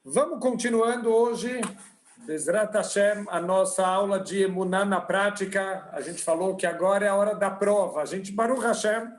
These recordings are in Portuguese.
Vamos continuando hoje, Bezrat Hashem, a nossa aula de Emuná na prática. A gente falou que agora é a hora da prova. A gente, Baruch Hashem,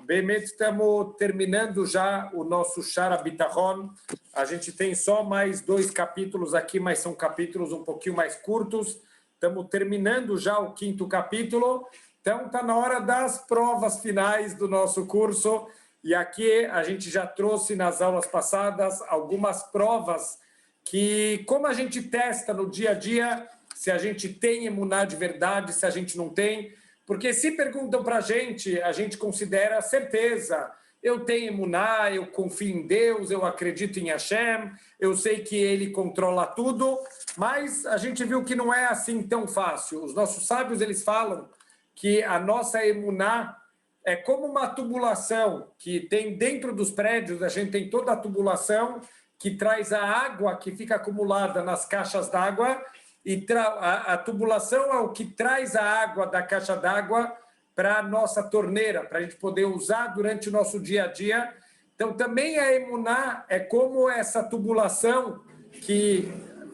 Bemet, estamos terminando já o nosso Shara Bitachon. A gente tem só mais 2 capítulos aqui, mas são capítulos um pouquinho mais curtos. Estamos terminando já o 5º capítulo. Então, está na hora das provas finais do nosso curso. E aqui a gente já trouxe nas aulas passadas algumas provas que, como a gente testa no dia a dia, se a gente tem emuná de verdade, se a gente não tem. Porque se perguntam para a gente considera certeza. Eu tenho emuná, eu confio em Deus, eu acredito em Hashem, eu sei que Ele controla tudo, mas a gente viu que não é assim tão fácil. Os nossos sábios, eles falam que a nossa emuná é como uma tubulação que tem dentro dos prédios, a gente tem toda a tubulação que traz a água que fica acumulada nas caixas d'água, e a tubulação é o que traz a água da caixa d'água para a nossa torneira, para a gente poder usar durante o nosso dia a dia. Então, também a emuná é como essa tubulação que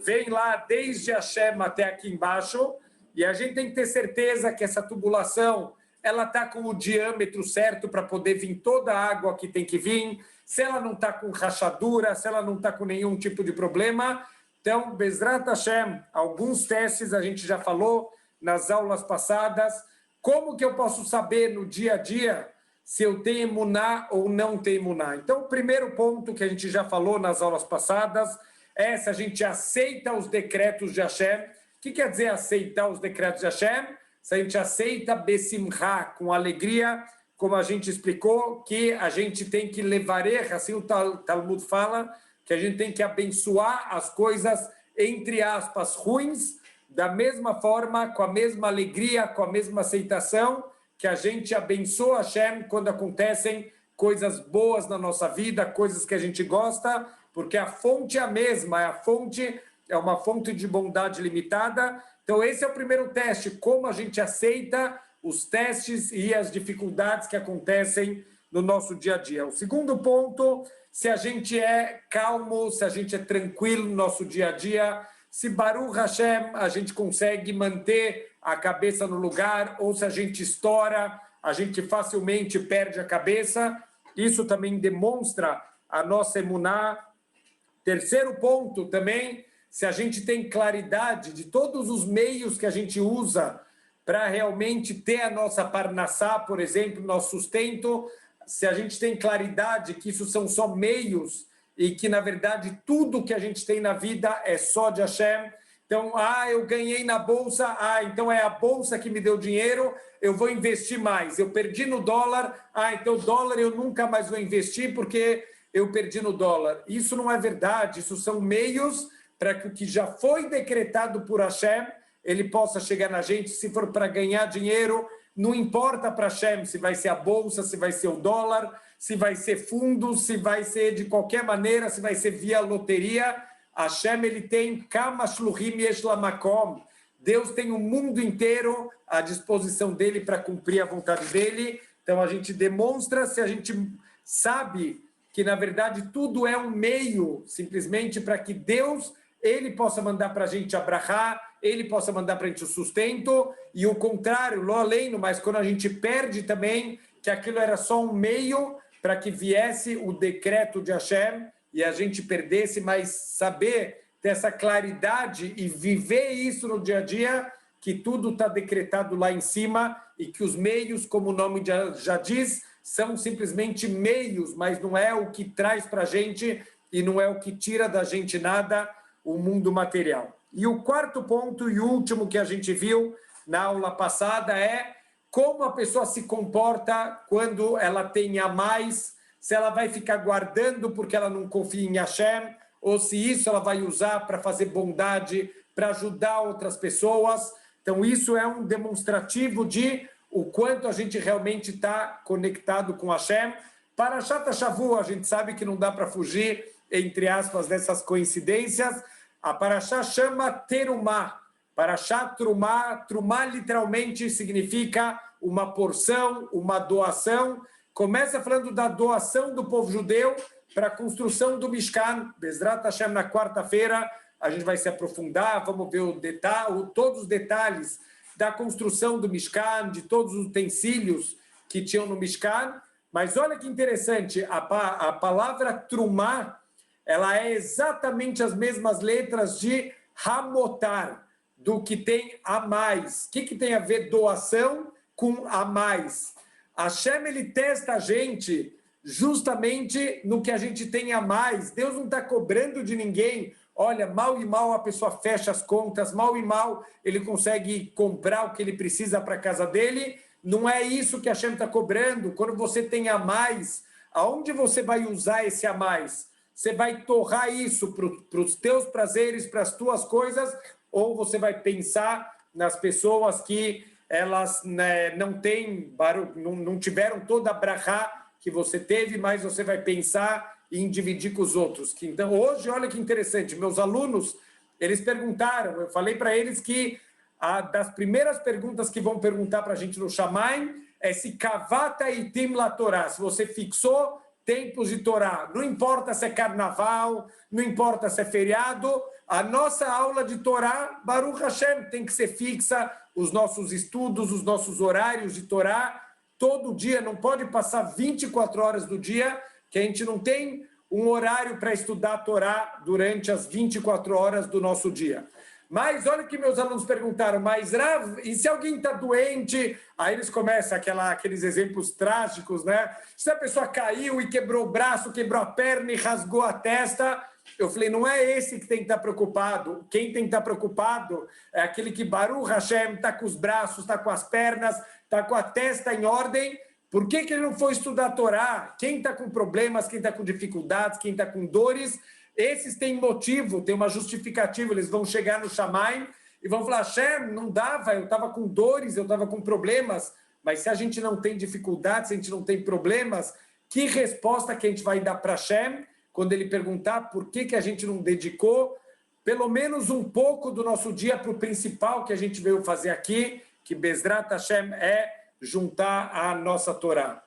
vem lá desde Hashem até aqui embaixo, e a gente tem que ter certeza que essa tubulação ela está com o diâmetro certo para poder vir toda a água que tem que vir, se ela não está com rachadura, se ela não está com nenhum tipo de problema. Então, Bezrat Hashem, alguns testes a gente já falou nas aulas passadas. Como que eu posso saber no dia a dia se eu tenho emuná ou não tenho emuná? Então, o primeiro ponto que a gente já falou nas aulas passadas é se a gente aceita os decretos de Hashem. O que quer dizer aceitar os decretos de Hashem? Se a gente aceita Besimcha, com alegria, como a gente explicou, que a gente tem que levarer, assim o Talmud fala, que a gente tem que abençoar as coisas, entre aspas, ruins, da mesma forma, com a mesma alegria, com a mesma aceitação, que a gente abençoa Hashem quando acontecem coisas boas na nossa vida, coisas que a gente gosta, porque a fonte é a mesma, é uma fonte de bondade limitada. Então, esse é o primeiro teste, como a gente aceita os testes e as dificuldades que acontecem no nosso dia a dia. O segundo ponto, se a gente é calmo, se a gente é tranquilo no nosso dia a dia, se Baruch Hashem a gente consegue manter a cabeça no lugar, ou se a gente estoura, a gente facilmente perde a cabeça. Isso também demonstra a nossa emuná. Terceiro ponto também, se a gente tem claridade de todos os meios que a gente usa para realmente ter a nossa parnassá, por exemplo, nosso sustento, se a gente tem claridade que isso são só meios e que, na verdade, tudo que a gente tem na vida é só de Hashem. Então, eu ganhei na bolsa, então é a bolsa que me deu dinheiro, eu vou investir mais. Eu perdi no dólar, então o dólar eu nunca mais vou investir porque eu perdi no dólar. Isso não é verdade, isso são meios para que o que já foi decretado por Hashem, ele possa chegar na gente. Se for para ganhar dinheiro, não importa para Hashem se vai ser a bolsa, se vai ser o dólar, se vai ser fundo, se vai ser de qualquer maneira, se vai ser via loteria. Hashem, ele tem Kama Shluchim Yesh Lamakom. Deus tem o mundo inteiro à disposição dele para cumprir a vontade dele. Então, a gente demonstra, se a gente sabe que, na verdade, tudo é um meio, simplesmente para que Deus ele possa mandar para a gente a brachá, ele possa mandar para a gente o sustento, e o contrário, lo aleino, mas quando a gente perde também, que aquilo era só um meio para que viesse o decreto de Hashem, e a gente perdesse, mas saber ter essa claridade e viver isso no dia a dia, que tudo está decretado lá em cima, e que os meios, como o nome já diz, são simplesmente meios, mas não é o que traz para a gente, e não é o que tira da gente nada, o mundo material. E o quarto ponto e último que a gente viu na aula passada é como a pessoa se comporta quando ela tem a mais, se ela vai ficar guardando porque ela não confia em Hashem, ou se isso ela vai usar para fazer bondade, para ajudar outras pessoas. Então isso é um demonstrativo de o quanto a gente realmente está conectado com Hashem. Parashat Shavua, a gente sabe que não dá para fugir, entre aspas, dessas coincidências. A Parashá chama Terumá. Parashá Trumá. Trumá literalmente significa uma porção, uma doação. Começa falando da doação do povo judeu para a construção do Mishkan. Bezrat Hashem, na quarta-feira, a gente vai se aprofundar, vamos ver todos os detalhes da construção do Mishkan, de todos os utensílios que tinham no Mishkan. Mas olha que interessante, a palavra Trumá, ela é exatamente as mesmas letras de Hamotar, do que tem a mais. O que tem a ver doação com a mais? Hashem, ele testa a gente justamente no que a gente tem a mais. Deus não está cobrando de ninguém. Olha, mal e mal a pessoa fecha as contas, mal e mal ele consegue comprar o que ele precisa para a casa dele. Não é isso que a Hashem está cobrando. Quando você tem a mais, aonde você vai usar esse a mais? Você vai torrar isso para os teus prazeres, para as tuas coisas, ou você vai pensar nas pessoas que elas, né, não tiveram toda a brachá que você teve, mas você vai pensar em dividir com os outros. Então, hoje, olha que interessante, meus alunos, eles perguntaram, eu falei para eles que das primeiras perguntas que vão perguntar para a gente no Shamayim é se kavata itim la Torá, se você fixou tempos de Torá. Não importa se é carnaval, não importa se é feriado, a nossa aula de Torá, Baruch Hashem, tem que ser fixa, os nossos estudos, os nossos horários de Torá, todo dia, não pode passar 24 horas do dia, que a gente não tem um horário para estudar a Torá durante as 24 horas do nosso dia. Mas olha que meus alunos perguntaram, mas Rav, e se alguém está doente? Aí eles começam aqueles exemplos trágicos, né? Se a pessoa caiu e quebrou o braço, quebrou a perna e rasgou a testa, eu falei, não é esse que tem que estar preocupado. Quem tem que estar preocupado é aquele que Baruch Hashem está com os braços, está com as pernas, está com a testa em ordem. Por que ele não foi estudar a Torá? Quem está com problemas, quem está com dificuldades, quem está com dores, esses têm motivo, têm uma justificativa. Eles vão chegar no Shamayim e vão falar, Hashem, não dava, eu estava com dores, eu estava com problemas. Mas se a gente não tem dificuldades, se a gente não tem problemas, que resposta que a gente vai dar para Hashem quando ele perguntar por que a gente não dedicou pelo menos um pouco do nosso dia para o principal que a gente veio fazer aqui, que Bezrat Hashem é juntar a nossa Torá.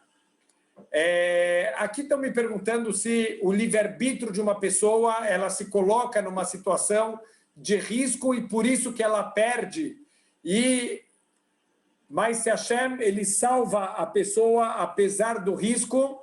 Aqui estão me perguntando se o livre-arbítrio de uma pessoa, ela se coloca numa situação de risco e por isso que ela perde. Mas se Hashem, ele salva a pessoa apesar do risco,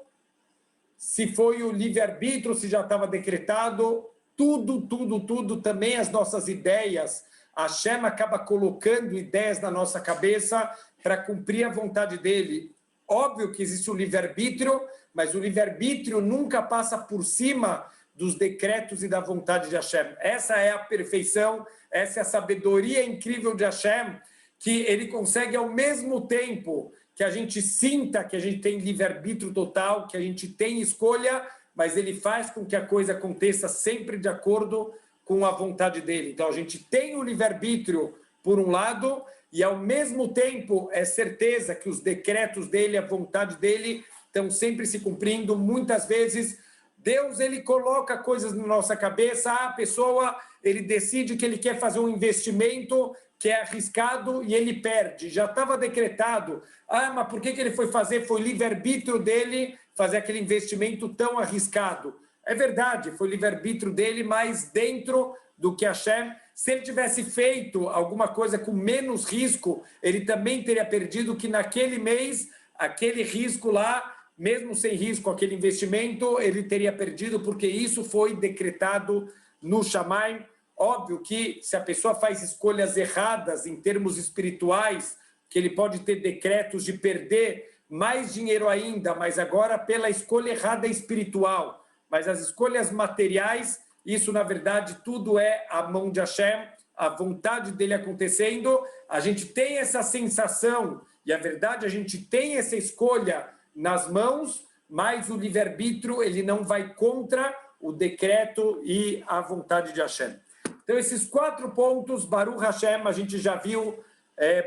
se foi o livre-arbítrio, se já estava decretado, tudo, também as nossas ideias, Hashem acaba colocando ideias na nossa cabeça para cumprir a vontade dele. Óbvio que existe o livre-arbítrio, mas o livre-arbítrio nunca passa por cima dos decretos e da vontade de Hashem. Essa é a perfeição, essa é a sabedoria incrível de Hashem, que ele consegue ao mesmo tempo que a gente sinta que a gente tem livre-arbítrio total, que a gente tem escolha, mas ele faz com que a coisa aconteça sempre de acordo com a vontade dele. Então a gente tem o livre-arbítrio por um lado, e ao mesmo tempo é certeza que os decretos dele, a vontade dele, estão sempre se cumprindo. Muitas vezes Deus, ele coloca coisas na nossa cabeça, a pessoa, ele decide que ele quer fazer um investimento que é arriscado e ele perde. Já estava decretado. Mas por que ele foi fazer? Foi livre-arbítrio dele fazer aquele investimento tão arriscado. É verdade, foi livre-arbítrio dele, mas dentro do que Hashem, se ele tivesse feito alguma coisa com menos risco, ele também teria perdido, que naquele mês, aquele risco lá, mesmo sem risco, aquele investimento, ele teria perdido, porque isso foi decretado no Shamayim. Óbvio que se a pessoa faz escolhas erradas em termos espirituais, que ele pode ter decretos de perder mais dinheiro ainda, mas agora pela escolha errada espiritual. Mas as escolhas materiais, isso na verdade tudo é a mão de Hashem, a vontade dele acontecendo. A gente tem essa sensação, e a verdade a gente tem essa escolha nas mãos, mas o livre-arbítrio ele não vai contra o decreto e a vontade de Hashem. Então, esses 4 pontos, Baruch Hashem, a gente já viu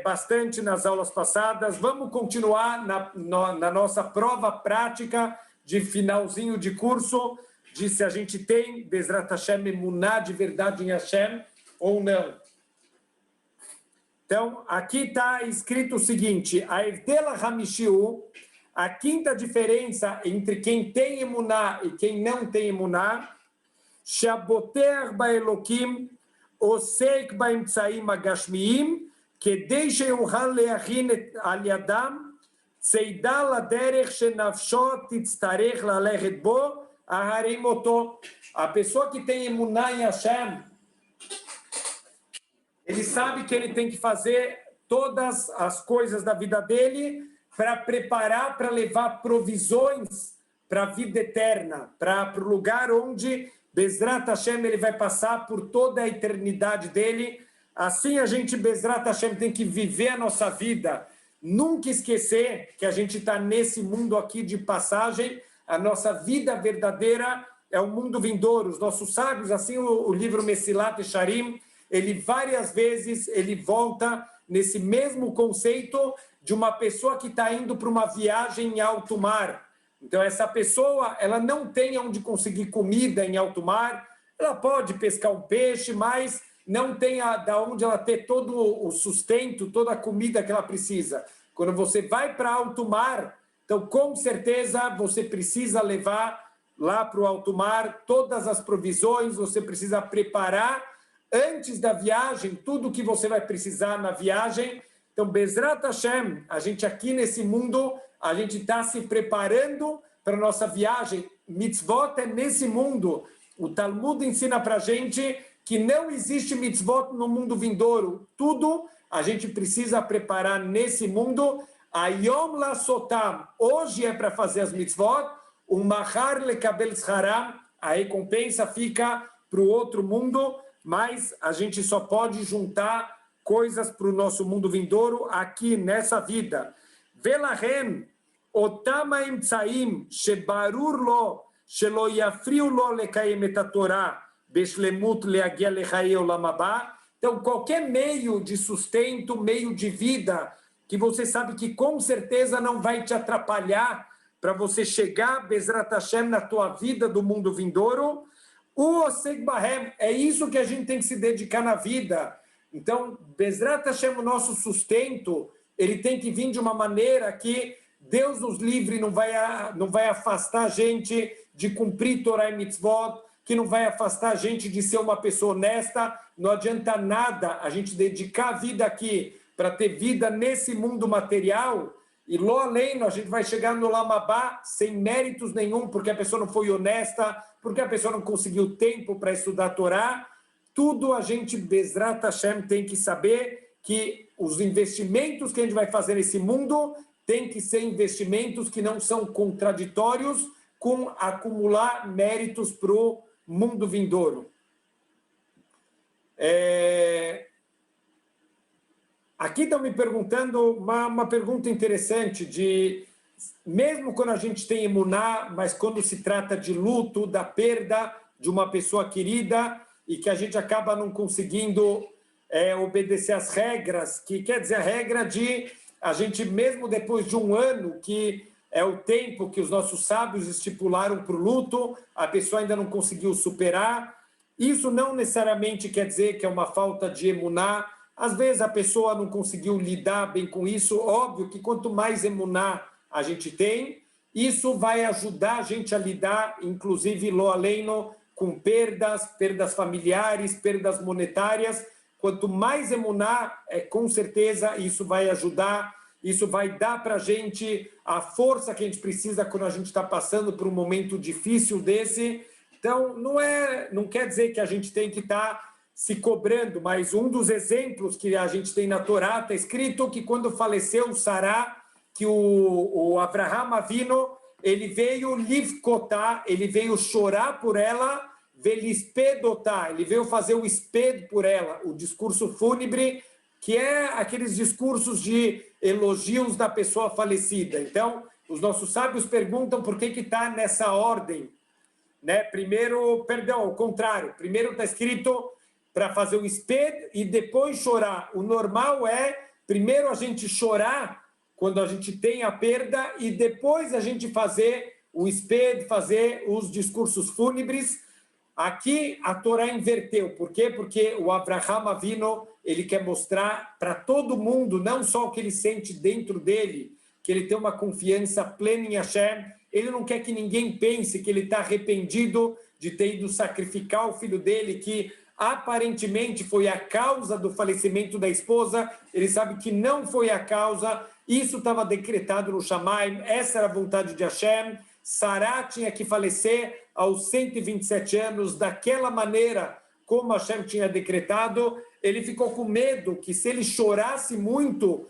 bastante nas aulas passadas. Vamos continuar na nossa prova prática de finalzinho de curso, de se a gente tem Bezrat Hashem emuná de verdade em Hashem ou não. Então, aqui está escrito o seguinte, a Evdela Hamishiu, A quinta diferença entre quem tem emuná e quem não tem emuná, שהבוטח באלוקים עוסק באמצעים הגשמיים, כדי שיוכל להכין על ידם צידה לדרך שנפשו תצטרך ללכת בו, ההרים אותו. A pessoa que tem emuná em Hashem, ele sabe que ele tem que fazer todas as coisas da vida dele para preparar, para levar provisões para a vida eterna, para o lugar onde Bezrat Hashem ele vai passar por toda a eternidade dele. Assim a gente, Bezrat Hashem, tem que viver a nossa vida. Nunca esquecer que a gente está nesse mundo aqui de passagem. A nossa vida verdadeira é o mundo vindouro. Os nossos sábios, assim o livro Mesilat Yesharim, ele várias vezes ele volta nesse mesmo conceito de uma pessoa que está indo para uma viagem em alto mar. Então, essa pessoa, ela não tem onde conseguir comida em alto mar, ela pode pescar um peixe, mas não tem da onde ela ter todo o sustento, toda a comida que ela precisa. Quando você vai para alto mar, então, com certeza, você precisa levar lá para o alto mar todas as provisões, você precisa preparar antes da viagem tudo que você vai precisar na viagem. Então, Bezrat Hashem, a gente aqui nesse mundo, a gente está se preparando para a nossa viagem. Mitzvot é nesse mundo. O Talmud ensina para a gente que não existe mitzvot no mundo vindouro. Tudo a gente precisa preparar nesse mundo. Ayom la sotam. Hoje é para fazer as mitzvot. O mahar lekabel scharam. A recompensa fica para o outro mundo. Mas a gente só pode juntar coisas para o nosso mundo vindouro aqui nessa vida. Velahem, אותם האמצעים שברור לו שלא יפריעו לו לקיים את התורה בשלמות להגיע לחיי עולם הבא. Então, qualquer meio de sustento, meio de vida, que você sabe que com certeza não vai te atrapalhar para você chegar, Bezrat Hashem, na tua vida do mundo vindouro, o Oseg Bahem, é isso que a gente tem que se dedicar na vida. Então, Bezrat Hashem, o nosso sustento, ele tem que vir de uma maneira que Deus nos livre, não vai afastar a gente de cumprir Torah e Mitzvot, que não vai afastar a gente de ser uma pessoa honesta. Não adianta nada a gente dedicar a vida aqui para ter vida nesse mundo material e lo além, a gente vai chegar no Lamabá sem méritos nenhum, porque a pessoa não foi honesta, porque a pessoa não conseguiu tempo para estudar a Torá. Tudo a gente, Bezrat Hashem, tem que saber que os investimentos que a gente vai fazer nesse mundo tem que ser investimentos que não são contraditórios com acumular méritos para o mundo vindouro. Aqui estão me perguntando uma pergunta interessante de, mesmo quando a gente tem emuná, mas quando se trata de luto, da perda de uma pessoa querida e que a gente acaba não conseguindo obedecer às regras, que quer dizer a regra de a gente, mesmo depois de um ano, que é o tempo que os nossos sábios estipularam para o luto, a pessoa ainda não conseguiu superar. Isso não necessariamente quer dizer que é uma falta de emuná. Às vezes a pessoa não conseguiu lidar bem com isso. Óbvio que quanto mais emuná a gente tem, isso vai ajudar a gente a lidar, inclusive, lo aleino, com perdas familiares, perdas monetárias. Quanto mais emuná, com certeza isso vai ajudar, isso vai dar para a gente a força que a gente precisa quando a gente está passando por um momento difícil desse. Então, não quer dizer que a gente tem que estar se cobrando, mas um dos exemplos que a gente tem na Torá está escrito que quando faleceu Sará, que o Avraham Avinu, ele veio livkotar, ele veio chorar por ela, velispedotar, ele veio fazer o esped por ela, o discurso fúnebre, que é aqueles discursos de elogios da pessoa falecida. Então, os nossos sábios perguntam por que está nessa ordem, né? Primeiro, perdão, ao contrário, primeiro está escrito para fazer o esped e depois chorar. O normal é primeiro a gente chorar quando a gente tem a perda e depois a gente fazer o esped, fazer os discursos fúnebres. Aqui a Torá inverteu. Por quê? Porque o Avraham Avinu, ele quer mostrar para todo mundo, não só o que ele sente dentro dele, que ele tem uma confiança plena em Hashem, ele não quer que ninguém pense que ele está arrependido de ter ido sacrificar o filho dele, que aparentemente foi a causa do falecimento da esposa, ele sabe que não foi a causa, isso estava decretado no Shamaim, essa era a vontade de Hashem. Sará tinha que falecer aos 127 anos, daquela maneira como Hashem tinha decretado. Ele ficou com medo que se ele chorasse muito,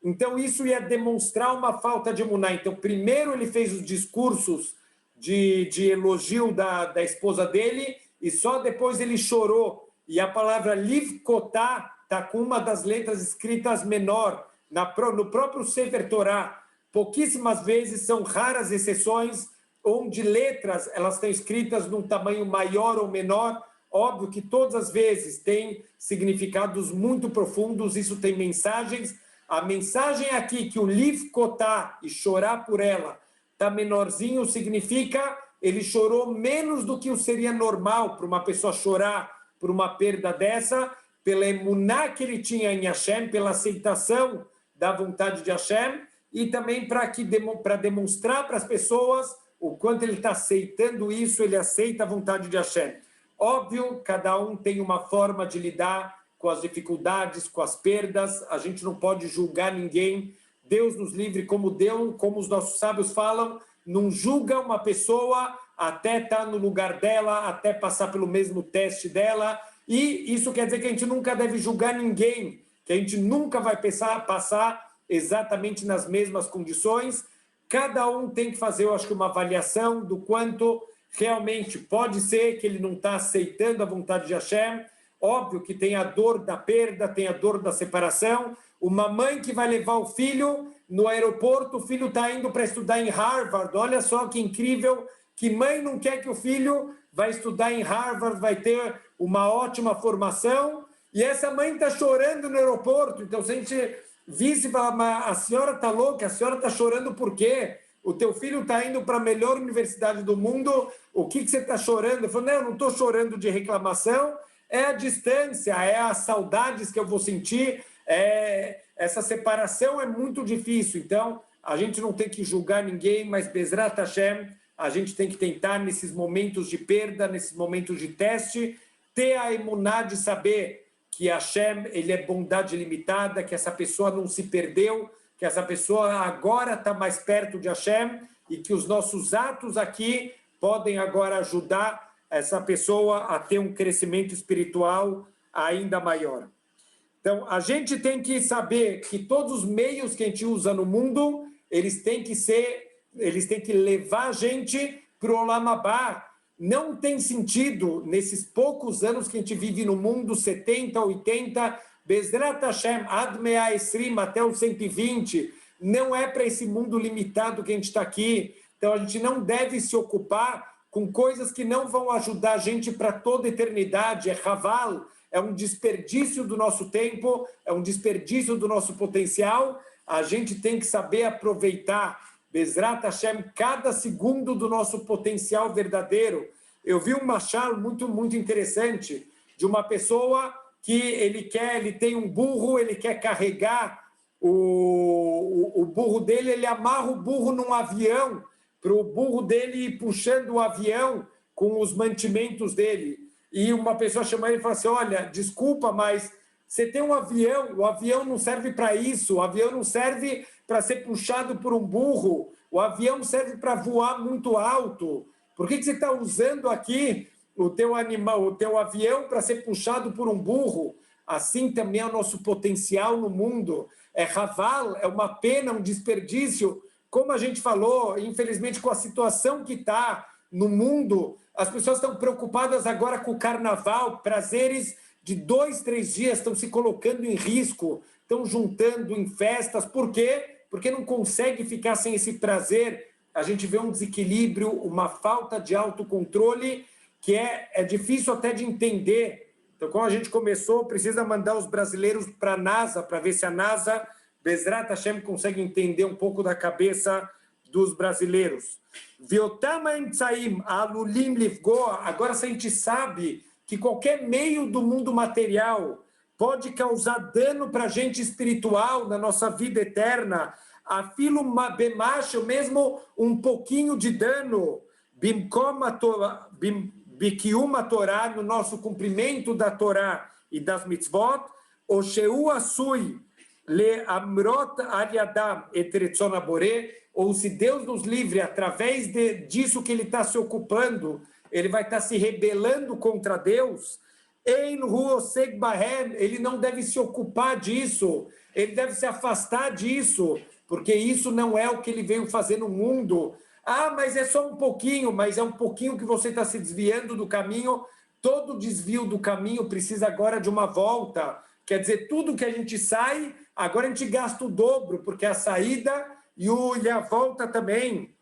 então isso ia demonstrar uma falta de emuná. Então primeiro ele fez os discursos de elogio da esposa dele, e só depois ele chorou. E a palavra livkotá está com uma das letras escritas menor, no próprio Sefer Torá. Pouquíssimas vezes, são raras exceções, onde letras elas estão escritas num tamanho maior ou menor. Óbvio que todas as vezes tem significados muito profundos, isso tem mensagens. A mensagem aqui que o livkotá, e chorar por ela, está menorzinho, significa ele chorou menos do que o seria normal para uma pessoa chorar por uma perda dessa, pela emuná que ele tinha em Hashem, pela aceitação da vontade de Hashem, e também para demonstrar para as pessoas o quanto ele está aceitando isso, ele aceita a vontade de Hashem. Óbvio, cada um tem uma forma de lidar com as dificuldades, com as perdas, a gente não pode julgar ninguém. Deus nos livre, como os nossos sábios falam, não julga uma pessoa até estar no lugar dela, até passar pelo mesmo teste dela, e isso quer dizer que a gente nunca deve julgar ninguém, que a gente nunca vai passar exatamente nas mesmas condições. Cada um tem que fazer, eu acho que, uma avaliação do quanto realmente pode ser que ele não está aceitando a vontade de Hashem. Óbvio que tem a dor da perda, tem a dor da separação. Uma mãe que vai levar o filho no aeroporto, o filho está indo para estudar em Harvard, olha só que incrível, que mãe não quer que o filho vai estudar em Harvard, vai ter uma ótima formação, e essa mãe está chorando no aeroporto. Então, se a gente visse e falar, mas a senhora está louca, a senhora está chorando por quê? O teu filho está indo para a melhor universidade do mundo, o que você está chorando? Eu falei, não, eu não estou chorando de reclamação, é a distância, é as saudades que eu vou sentir, essa separação é muito difícil. Então, a gente não tem que julgar ninguém, mas Bezrat Hashem, a gente tem que tentar, nesses momentos de perda, nesses momentos de teste, ter a emuná de saber que Hashem, ele é bondade limitada, que essa pessoa não se perdeu, que essa pessoa agora está mais perto de Hashem, e que os nossos atos aqui podem agora ajudar essa pessoa a ter um crescimento espiritual ainda maior. Então, a gente tem que saber que todos os meios que a gente usa no mundo, eles têm que levar a gente para o Olam Abá. Não tem sentido, nesses poucos anos que a gente vive no mundo, 70, 80, Bezrat Hashem, Ad Mea Esrim, até os 120, não é para esse mundo limitado que a gente está aqui. Então, a gente não deve se ocupar com coisas que não vão ajudar a gente para toda a eternidade. É Haval, é um desperdício do nosso tempo, é um desperdício do nosso potencial. A gente tem que saber aproveitar, Bezrat Hashem, cada segundo do nosso potencial verdadeiro. Eu vi um machal muito, muito interessante de uma pessoa que ele tem um burro, ele quer carregar o burro dele, ele amarra o burro num avião, para o burro dele ir puxando o avião com os mantimentos dele. E uma pessoa chama ele e fala assim, olha, desculpa, mas você tem um avião, o avião não serve para isso, o avião não serve para ser puxado por um burro, o avião serve para voar muito alto. Por que você está usando aqui o teu avião para ser puxado por um burro? Assim também é o nosso potencial no mundo. É Haval, é uma pena, um desperdício. Como a gente falou, infelizmente, com a situação que está no mundo, as pessoas estão preocupadas agora com o carnaval, prazeres de 2, 3 dias estão se colocando em risco, estão juntando em festas. Por quê? Porque não consegue ficar sem esse prazer. A gente vê um desequilíbrio, uma falta de autocontrole, que é difícil até de entender. Então, como a gente começou, precisa mandar os brasileiros para a NASA, para ver se a NASA, Bezrat Hashem, consegue entender um pouco da cabeça dos brasileiros. Agora, se a gente sabe que qualquer meio do mundo material pode causar dano para a gente espiritual, na nossa vida eterna, afilo bemacho, mesmo um pouquinho de dano, bikiuma Torá, no nosso cumprimento da Torá e das mitzvot, o sheu asui le amrot aliadam etretzon abore, ou se Deus nos livre através disso que ele está se ocupando, ele vai estar se rebelando contra Deus. Ele não deve se ocupar disso, ele deve se afastar disso, porque isso não é o que ele veio fazer no mundo. Ah, mas é só um pouquinho, mas é um pouquinho que você está se desviando do caminho. Todo desvio do caminho precisa agora de uma volta. Quer dizer, tudo que a gente sai, agora a gente gasta o dobro, porque a saída e a volta também.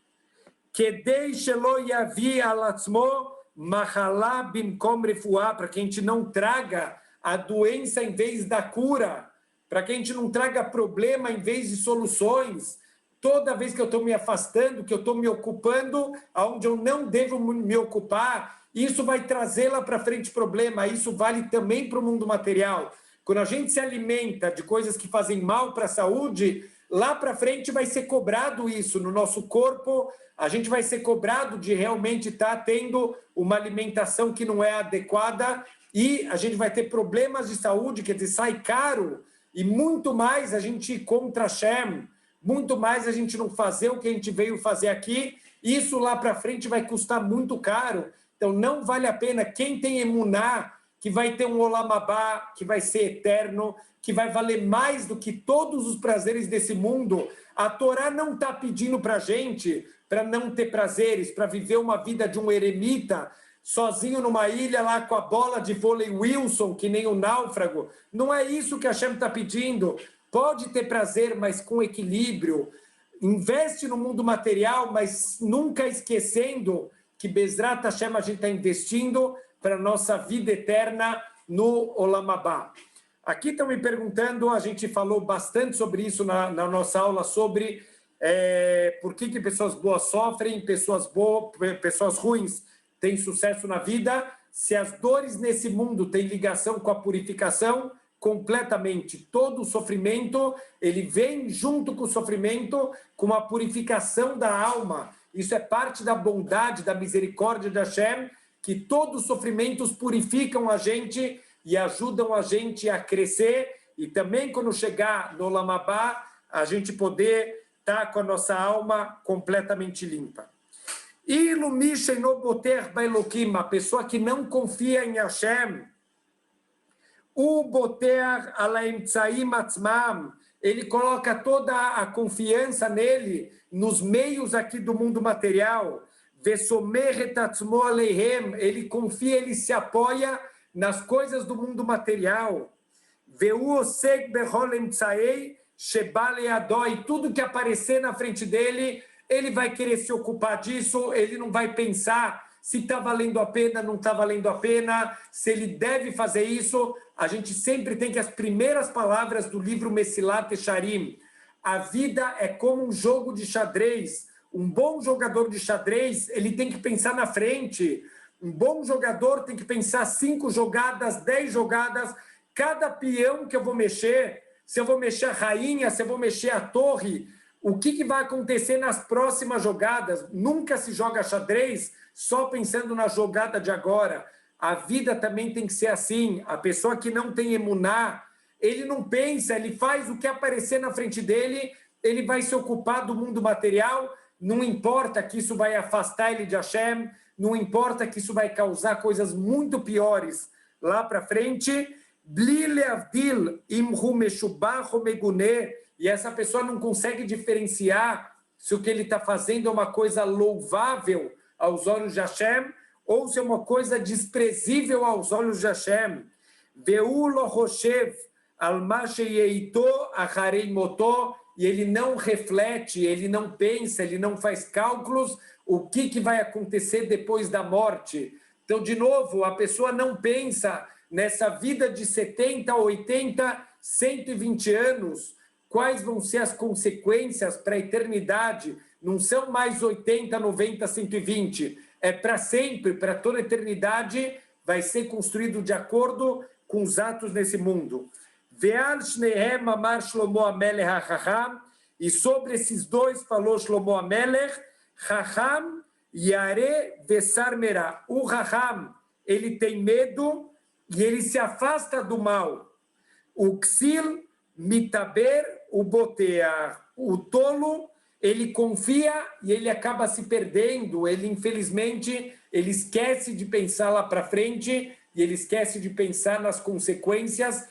Para que a gente não traga a doença em vez da cura, para que a gente não traga problema em vez de soluções. Toda vez que eu estou me afastando, que eu estou me ocupando, aonde eu não devo me ocupar, isso vai trazer lá para frente problema. Isso vale também para o mundo material. Quando a gente se alimenta de coisas que fazem mal para a saúde, lá para frente vai ser cobrado isso no nosso corpo. A gente vai ser cobrado de realmente estar tendo uma alimentação que não é adequada e a gente vai ter problemas de saúde, quer dizer, sai caro e muito mais a gente ir contra Hashem, muito mais a gente não fazer o que a gente veio fazer aqui. Isso lá para frente vai custar muito caro. Então não vale a pena. Quem tem emuná, que vai ter um Olam Abá, que vai ser eterno, que vai valer mais do que todos os prazeres desse mundo. A Torá não está pedindo para a gente para não ter prazeres, para viver uma vida de um eremita, sozinho numa ilha lá com a bola de vôlei Wilson, que nem o náufrago. Não é isso que a Hashem está pedindo. Pode ter prazer, mas com equilíbrio. Investe no mundo material, mas nunca esquecendo que Bezrat Hashem a gente está investindo para a nossa vida eterna no Olam Abá. Aqui estão me perguntando, a gente falou bastante sobre isso na nossa aula, sobre por que pessoas boas sofrem, pessoas ruins têm sucesso na vida, se as dores nesse mundo têm ligação com a purificação, completamente. Todo o sofrimento, ele vem junto com o sofrimento, com a purificação da alma. Isso é parte da bondade, da misericórdia de Hashem, que todos os sofrimentos purificam a gente e ajudam a gente a crescer, e também quando chegar no Olam Abá, a gente poder estar com a nossa alma completamente limpa. A pessoa que não confia em Hashem, ele coloca toda a confiança nele, nos meios aqui do mundo material. Ele confia, ele se apoia nas coisas do mundo material. E tudo que aparecer na frente dele, ele vai querer se ocupar disso, ele não vai pensar se está valendo a pena, não está valendo a pena, se ele deve fazer isso. A gente sempre tem que as primeiras palavras do livro Mesilat Yesharim. A vida é como um jogo de xadrez. Um bom jogador de xadrez, ele tem que pensar na frente. Um bom jogador tem que pensar 5 jogadas, 10 jogadas, cada peão que eu vou mexer, se eu vou mexer a rainha, se eu vou mexer a torre, o que vai acontecer nas próximas jogadas. Nunca se joga xadrez só pensando na jogada de agora. A vida também tem que ser assim. A pessoa que não tem emuná, ele não pensa, ele faz o que aparecer na frente dele, ele vai se ocupar do mundo material, não importa que isso vai afastar ele de Hashem, não importa que isso vai causar coisas muito piores lá para frente. E essa pessoa não consegue diferenciar se o que ele está fazendo é uma coisa louvável aos olhos de Hashem ou se é uma coisa desprezível aos olhos de Hashem. E ele não reflete, ele não pensa, ele não faz cálculos o que vai acontecer depois da morte. Então, de novo, a pessoa não pensa nessa vida de 70, 80, 120 anos, quais vão ser as consequências para a eternidade. Não são mais 80, 90, 120. É para sempre, para toda a eternidade, vai ser construído de acordo com os atos nesse mundo. E E sobre esses dois falou Shlomo Amelech, Chacham Yare Vesar Merá. O Chacham, ele tem medo e ele se afasta do mal. O Ksil Mitaber, o Botear. O tolo, ele confia e ele acaba se perdendo. Ele, infelizmente, ele esquece de pensar lá para frente e ele esquece de pensar nas consequências.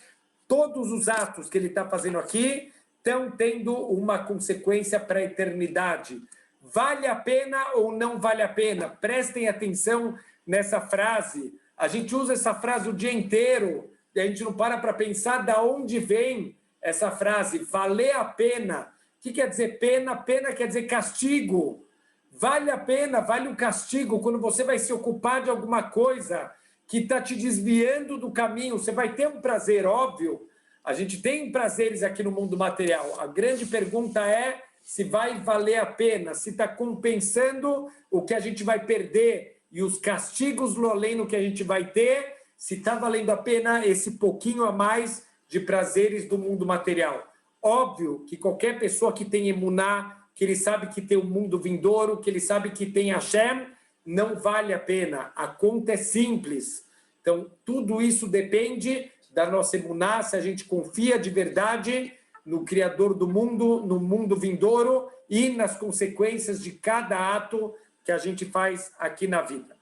Todos os atos que ele está fazendo aqui estão tendo uma consequência para a eternidade. Vale a pena ou não vale a pena? Prestem atenção nessa frase. A gente usa essa frase o dia inteiro e a gente não para pensar de onde vem essa frase, valer a pena. O que quer dizer pena? Pena quer dizer castigo. Vale a pena, vale o castigo quando você vai se ocupar de alguma coisa que está te desviando do caminho. Você vai ter um prazer, óbvio. A gente tem prazeres aqui no mundo material. A grande pergunta é se vai valer a pena, se está compensando o que a gente vai perder e os castigos no além que a gente vai ter, se está valendo a pena esse pouquinho a mais de prazeres do mundo material. Óbvio que qualquer pessoa que tem emuná, que ele sabe que tem o mundo vindouro, que ele sabe que tem Hashem, não vale a pena. A conta é simples. Então, tudo isso depende da nossa emuná, se a gente confia de verdade no Criador do mundo, no mundo vindouro e nas consequências de cada ato que a gente faz aqui na vida.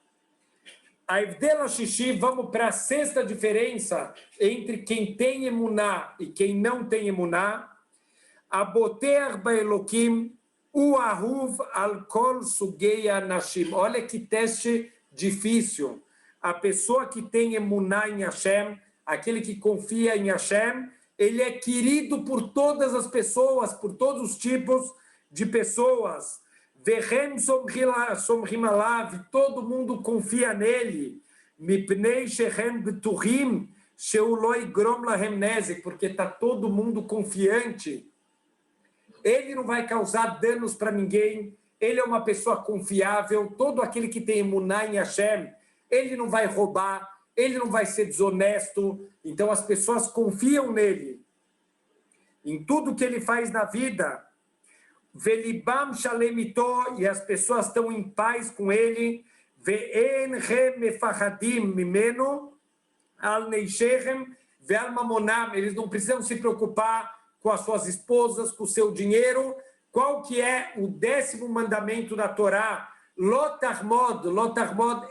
A Evdela Shishi, vamos para a sexta diferença entre quem tem emuná e quem não tem emuná. Aboter Baelokim, o Ahuv al Kol Sugei Anashim. Olha que teste difícil. A pessoa que tem emuná em Hashem, aquele que confia em Hashem, ele é querido por todas as pessoas, por todos os tipos de pessoas. Vehem somrim alav, todo mundo confia nele. Mipnei shehem beturim, sheu lo igrom lahem nezek, porque está todo mundo confiante. Ele não vai causar danos para ninguém, ele é uma pessoa confiável, todo aquele que tem emuná em Hashem, ele não vai roubar, ele não vai ser desonesto, então as pessoas confiam nele. Em tudo que ele faz na vida, Velibam shalemito, e as pessoas estão em paz com ele, Ve'en re mefahadim mimeno, al neisherem ve'al mamonam, eles não precisam se preocupar com as suas esposas, com o seu dinheiro. Qual que é o 10º mandamento da Torá? Lotarmod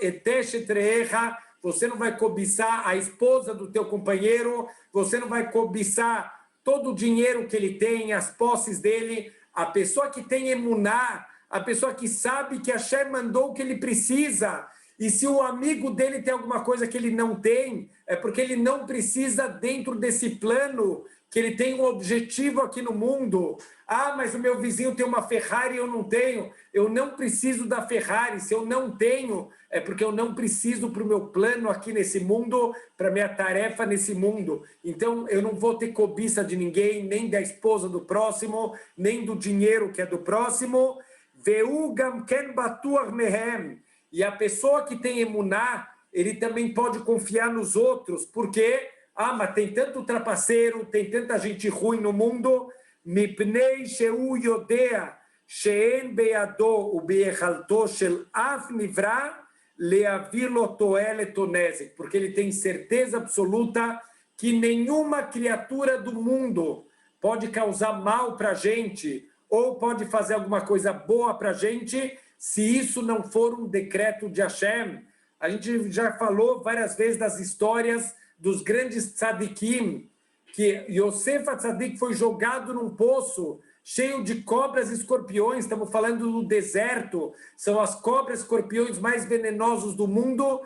etesh etreecha, você não vai cobiçar a esposa do teu companheiro, você não vai cobiçar todo o dinheiro que ele tem, as posses dele. A pessoa que tem emuná, a pessoa que sabe que Hashem mandou o que ele precisa, e se o amigo dele tem alguma coisa que ele não tem, é porque ele não precisa dentro desse plano, que ele tem um objetivo aqui no mundo. Ah, mas o meu vizinho tem uma Ferrari e eu não tenho. Eu não preciso da Ferrari. Se eu não tenho, é porque eu não preciso para o meu plano aqui nesse mundo, para a minha tarefa nesse mundo. Então, eu não vou ter cobiça de ninguém, nem da esposa do próximo, nem do dinheiro que é do próximo. Veugam ken batuar mehem. E a pessoa que tem emuná, ele também pode confiar nos outros, porque mas tem tanto trapaceiro, tem tanta gente ruim no mundo. Mipnei sheu yodea she'en beyado ubeichalto shel af nivra leavir lo toelet onezek, porque ele tem certeza absoluta que nenhuma criatura do mundo pode causar mal para a gente ou pode fazer alguma coisa boa para a gente se isso não for um decreto de Hashem. A gente já falou várias vezes das histórias dos grandes tzadikim, que Yosef Tzadik foi jogado num poço cheio de cobras e escorpiões. Estamos falando do deserto, são as cobras e escorpiões mais venenosos do mundo.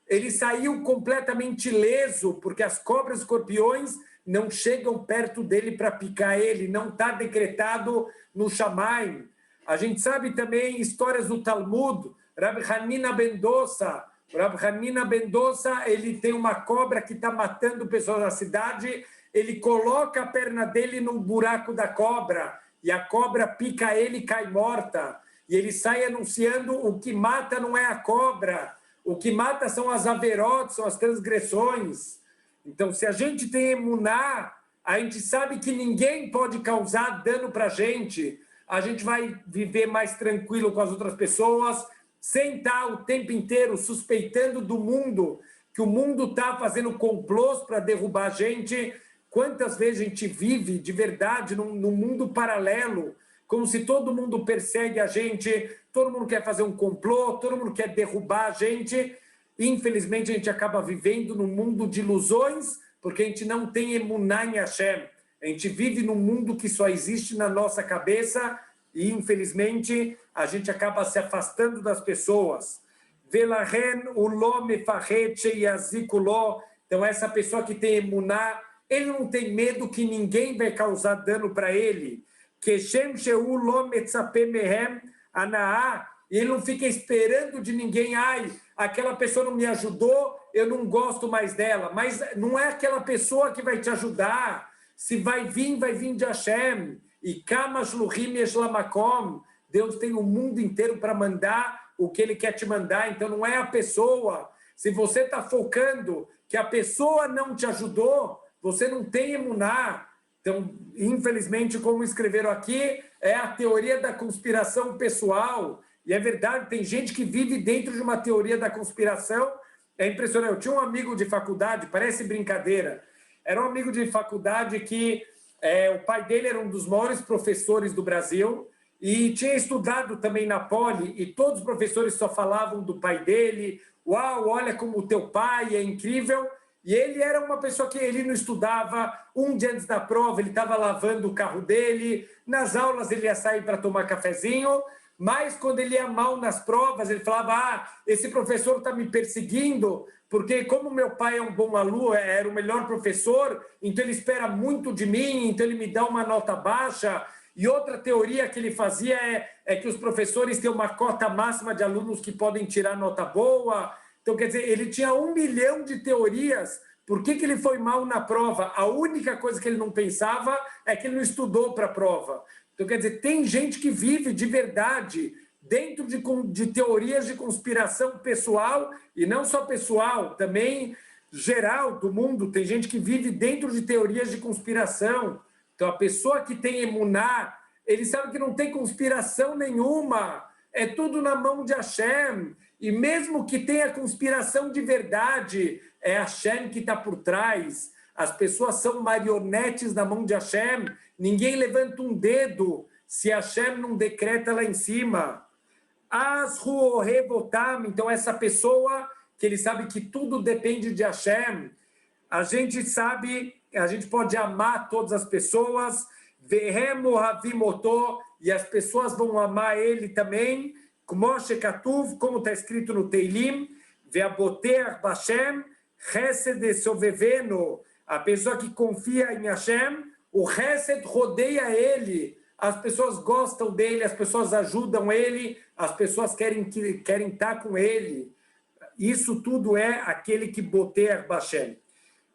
Ele saiu completamente ileso, porque as cobras e escorpiões não chegam perto dele para picar ele, não está decretado no Shamayim. A gente sabe também histórias do Talmud, Rabbi Hanina ben Dosa. Rabbi Hanina ben Dosa, ele tem uma cobra que está matando pessoas na cidade, ele coloca a perna dele no buraco da cobra, e a cobra pica ele e cai morta. E ele sai anunciando: o que mata não é a cobra, o que mata são as averotes, são as transgressões. Então, se a gente tem emuná, a gente sabe que ninguém pode causar dano para a gente vai viver mais tranquilo com as outras pessoas, sem estar o tempo inteiro suspeitando do mundo, que o mundo está fazendo complôs para derrubar a gente. Quantas vezes a gente vive de verdade num mundo paralelo, como se todo mundo persegue a gente, todo mundo quer fazer um complô, todo mundo quer derrubar a gente. Infelizmente, a gente acaba vivendo num mundo de ilusões, porque a gente não tem emuná em Hashem. A gente vive num mundo que só existe na nossa cabeça e, infelizmente, a gente acaba se afastando das pessoas. Velahen ulo mefaret sheyazikuló. Então, essa pessoa que tem emuná, ele não tem medo que ninguém vai causar dano para ele. Keshem sheu lo metzape mehem anaá. E ele não fica esperando de ninguém. Ai, aquela pessoa não me ajudou, eu não gosto mais dela. Mas não é aquela pessoa que vai te ajudar. Se vai vir de Hashem. E kamash luhim yeshlamakom. Deus tem o mundo inteiro para mandar o que Ele quer te mandar. Então não é a pessoa. Se você está focando que a pessoa não te ajudou, você não tem emuná. Então, infelizmente, como escreveram aqui, é a teoria da conspiração pessoal. E é verdade, tem gente que vive dentro de uma teoria da conspiração. É impressionante. Eu tinha um amigo de faculdade, parece brincadeira. Era um amigo de faculdade que o pai dele era um dos maiores professores do Brasil e tinha estudado também na Poli, e todos os professores só falavam do pai dele. Uau, olha como o teu pai é incrível. E ele era uma pessoa que ele não estudava. Um dia antes da prova, ele estava lavando o carro dele. Nas aulas, ele ia sair para tomar cafezinho. Mas quando ele ia mal nas provas, ele falava: esse professor está me perseguindo, porque como meu pai é um bom aluno, era o melhor professor, então ele espera muito de mim, então ele me dá uma nota baixa. E outra teoria que ele fazia é que os professores têm uma cota máxima de alunos que podem tirar nota boa. Então, quer dizer, ele tinha 1 milhão de teorias. Por que ele foi mal na prova? A única coisa que ele não pensava é que ele não estudou para a prova. Então, quer dizer, tem gente que vive de verdade dentro de teorias de conspiração pessoal, e não só pessoal, também geral do mundo. Tem gente que vive dentro de teorias de conspiração. Então, a pessoa que tem emuná, ele sabe que não tem conspiração nenhuma. É tudo na mão de Hashem. E mesmo que tenha conspiração de verdade, é Hashem que está por trás. As pessoas são marionetes na mão de Hashem. Ninguém levanta um dedo se Hashem não decreta lá em cima. Então, essa pessoa que ele sabe que tudo depende de Hashem, a gente sabe, a gente pode amar todas as pessoas, e as pessoas vão amar ele também, como está escrito no Teilim, a pessoa que confia em Hashem, o Hesed rodeia ele, as pessoas gostam dele, as pessoas ajudam ele, as pessoas querem estar com ele. Isso tudo é aquele que boter Hashem.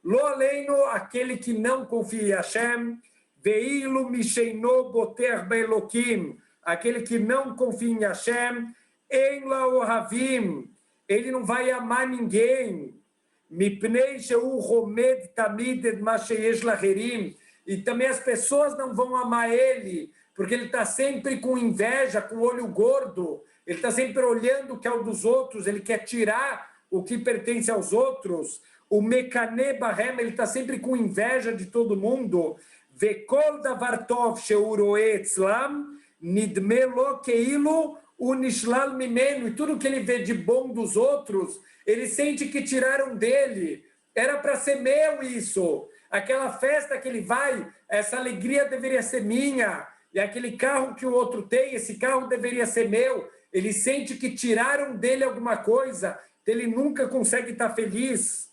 Lo aleino, aquele que não confia em Hashem, veilo misheino boter beelokim, aquele que não confia em Hashem, en la ohavim, ele não vai amar ninguém. Mipnei sheu romed tamid et ma sheyesh lacherim, e também as pessoas não vão amar ele, porque ele está sempre com inveja, com olho gordo, ele está sempre olhando o que é o dos outros, ele quer tirar o que pertence aos outros. O Mekane Bahem, ele está sempre com inveja de todo mundo. Vekol davar tov sheuroe etzlam, nidme lo keilo unishlal mimenu. E tudo que ele vê de bom dos outros, ele sente que tiraram dele. Era para ser meu isso. Aquela festa que ele vai, essa alegria deveria ser minha. E aquele carro que o outro tem, esse carro deveria ser meu. Ele sente que tiraram dele alguma coisa, ele nunca consegue estar feliz.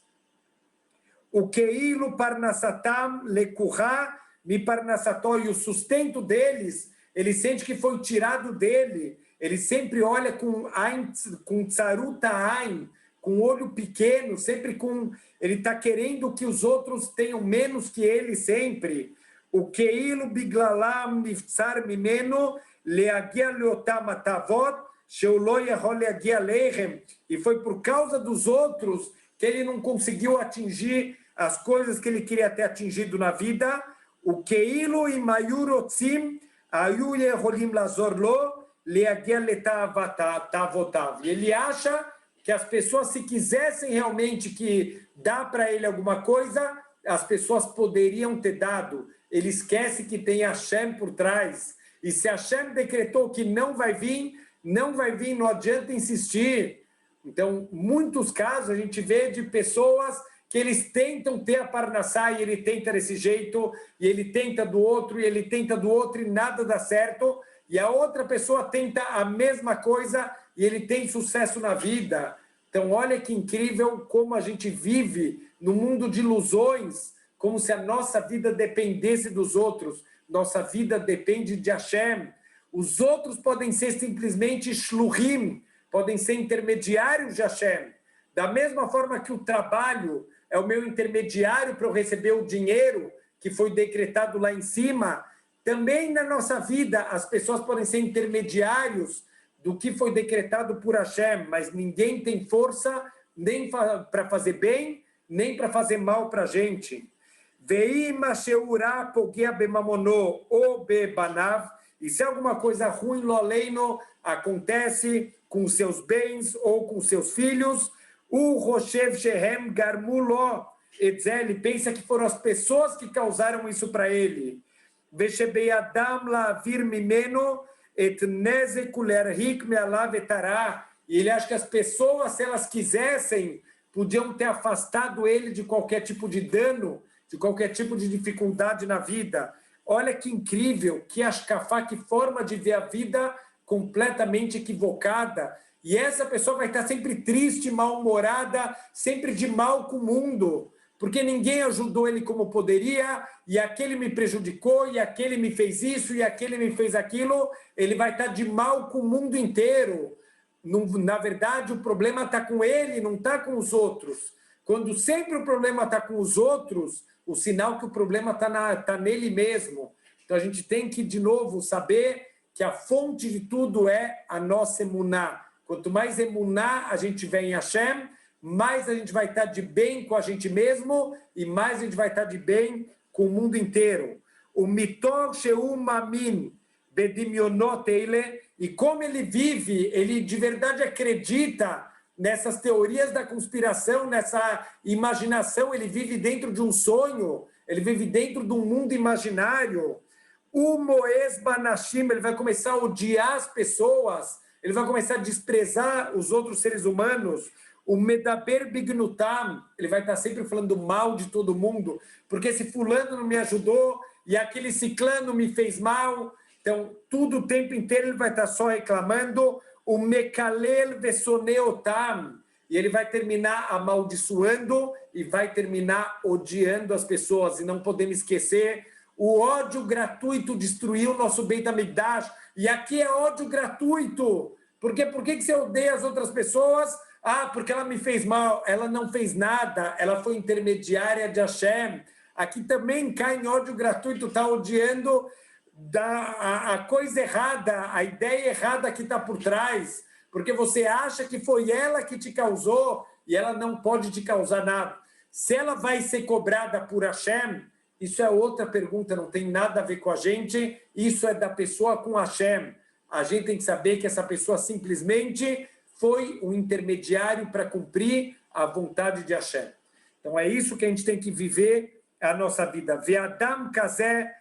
O Keilo Parnassatam Lekurá Mi Parnassató, e o sustento deles, ele sente que foi tirado dele. Ele sempre olha com tsaruta ain, com olho pequeno, sempre com. Ele está querendo que os outros tenham menos que ele sempre. O Keilo Biglalam Niftsar Mimeno Leagia Leotam Atavot Sheulo Yahol Leagia Leichem. E foi por causa dos outros que ele não conseguiu atingir as coisas que ele queria ter atingido na vida, o Keilu e Mayurotzim, Ayu Yeholim Lazor Lo, Leagia Letavotav. E ele acha que as pessoas, se quisessem realmente que dá para ele alguma coisa, as pessoas poderiam ter dado. Ele esquece que tem Hashem por trás. E se Hashem decretou que não vai vir, não vai vir, não adianta insistir. Então, muitos casos a gente vê de pessoas que eles tentam ter a parnassá e ele tenta desse jeito, e ele tenta do outro, e ele tenta do outro, e nada dá certo. E a outra pessoa tenta a mesma coisa e ele tem sucesso na vida. Então, olha que incrível como a gente vive no mundo de ilusões, como se a nossa vida dependesse dos outros. Nossa vida depende de Hashem. Os outros podem ser simplesmente shluchim, podem ser intermediários de Hashem. Da mesma forma que o trabalho é o meu intermediário para eu receber o dinheiro que foi decretado lá em cima, também na nossa vida as pessoas podem ser intermediários do que foi decretado por Hashem, mas ninguém tem força nem para fazer bem, nem para fazer mal para a gente. E se alguma coisa ruim, loleino, acontece com seus bens ou com seus filhos, o Roshev Shehem Garmulo, ele pensa que foram as pessoas que causaram isso para ele. Veshebeyadam lavir mimeno et nezek lerhik me'alav etará. E ele acha que as pessoas, se elas quisessem, podiam ter afastado ele de qualquer tipo de dano, de qualquer tipo de dificuldade na vida. Olha que incrível, que ashkafá, que forma de ver a vida completamente equivocada. E essa pessoa vai estar sempre triste, mal-humorada, sempre de mal com o mundo, porque ninguém ajudou ele como poderia, e aquele me prejudicou, e aquele me fez isso, e aquele me fez aquilo. Ele vai estar de mal com o mundo inteiro. Na verdade, o problema está com ele, não está com os outros. Quando sempre o problema está com os outros, o sinal que o problema está nele mesmo. Então a gente tem que, de novo, saber que a fonte de tudo é a nossa emuná. Quanto mais emuná a gente vê em Hashem, mais a gente vai estar de bem com a gente mesmo e mais a gente vai estar de bem com o mundo inteiro. O mitov sheu mamin bedimionot ele, e como ele vive, ele de verdade acredita nessas teorias da conspiração, nessa imaginação, ele vive dentro de um sonho, ele vive dentro de um mundo imaginário. O Moes Banashim, ele vai começar a odiar as pessoas, ele vai começar a desprezar os outros seres humanos. O Medaber Bignutam, ele vai estar sempre falando mal de todo mundo, porque esse fulano não me ajudou e aquele ciclano me fez mal. Então, tudo o tempo inteiro ele vai estar só reclamando. O Mekalel Vesoneotam, e ele vai terminar amaldiçoando e vai terminar odiando as pessoas. E não podemos esquecer, o ódio gratuito destruiu o nosso Beit HaMikdash. E aqui é ódio gratuito. Por que você odeia as outras pessoas? Ah, porque ela me fez mal. Ela não fez nada, ela foi intermediária de Hashem. Aqui também cai em ódio gratuito, está odiando a coisa errada, a ideia errada que está por trás, porque você acha que foi ela que te causou e ela não pode te causar nada. Se ela vai ser cobrada por Hashem, isso é outra pergunta, não tem nada a ver com a gente, isso é da pessoa com Hashem. A gente tem que saber que essa pessoa simplesmente foi um intermediário para cumprir a vontade de Hashem. Então é isso que a gente tem que viver a nossa vida. Ve'adam kazeh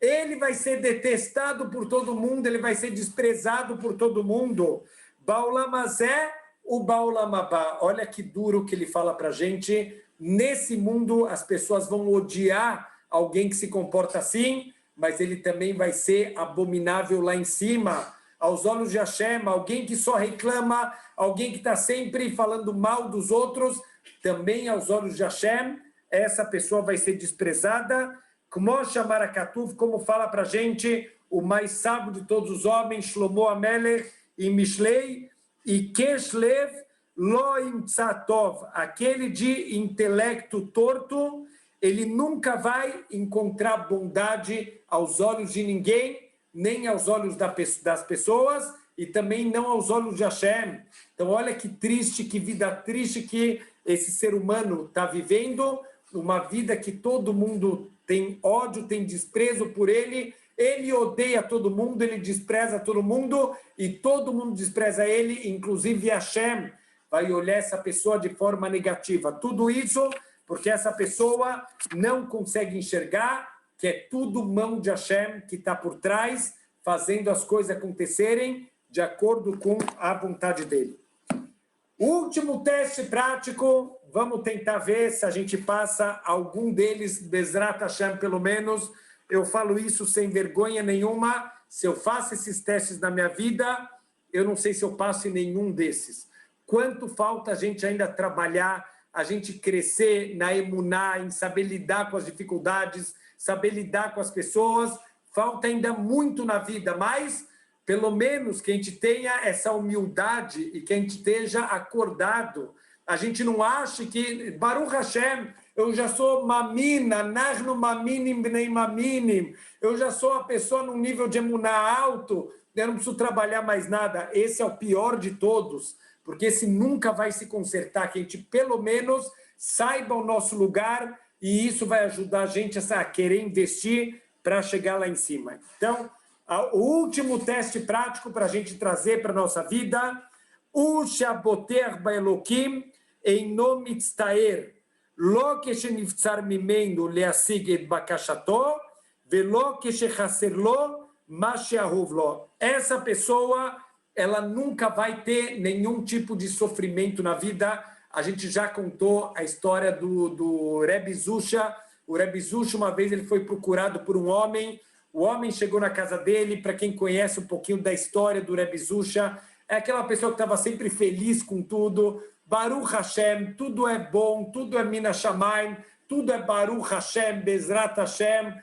ele vai ser detestado por todo mundo, ele vai ser desprezado por todo mundo. Baulamazé, o Baulamabá. Olha que duro que ele fala para a gente. Nesse mundo, as pessoas vão odiar alguém que se comporta assim, mas ele também vai ser abominável lá em cima. Aos olhos de Hashem, alguém que só reclama, alguém que está sempre falando mal dos outros, também aos olhos de Hashem, essa pessoa vai ser desprezada. Como chamar a Katuv, como fala para a gente o mais sábio de todos os homens, Shlomo Amelech e Mishlei, e Keshlev Loim Tzatov, aquele de intelecto torto, ele nunca vai encontrar bondade aos olhos de ninguém, nem aos olhos das pessoas, e também não aos olhos de Hashem. Então, olha que triste, que vida triste que esse ser humano está vivendo, uma vida que todo mundo tem ódio, tem desprezo por ele, ele odeia todo mundo, ele despreza todo mundo, e todo mundo despreza ele, inclusive Hashem vai olhar essa pessoa de forma negativa. Tudo isso porque essa pessoa não consegue enxergar que é tudo mão de Hashem que está por trás, fazendo as coisas acontecerem de acordo com a vontade dele. Último teste prático, vamos tentar ver se a gente passa algum deles, Bezrat Hashem pelo menos. Eu falo isso sem vergonha nenhuma, se eu faço esses testes na minha vida, eu não sei se eu passo em nenhum desses. Quanto falta a gente ainda trabalhar, a gente crescer na emuná, em saber lidar com as dificuldades, saber lidar com as pessoas, falta ainda muito na vida, mas pelo menos que a gente tenha essa humildade e que a gente esteja acordado. A gente não acha que, Baruch Hashem, eu já sou mamina, nahnu maminim bnei maminim, eu já sou a pessoa num nível de emuná alto, eu não preciso trabalhar mais nada. Esse é o pior de todos, porque esse nunca vai se consertar, que a gente pelo menos saiba o nosso lugar, e isso vai ajudar a gente a querer investir para chegar lá em cima. Então, o último teste prático para a gente trazer para a nossa vida, o Shaboter Baelokim Eino Mitztaer, Lo Kesheniftzar Mimenu Leasig et Bakashato, Velo Keshechaser Lo Masheahuv Lo. Essa pessoa, ela nunca vai ter nenhum tipo de sofrimento na vida. A gente já contou a história do Rebbe Zusha. O Rebbe Zusha, uma vez, ele foi procurado por um homem. O homem chegou na casa dele. Para quem conhece um pouquinho da história do Rebbe Zusha, é aquela pessoa que estava sempre feliz com tudo. Baruch Hashem, tudo é bom, tudo é Mina Shamayim, tudo é Baruch Hashem, Bezrat Hashem.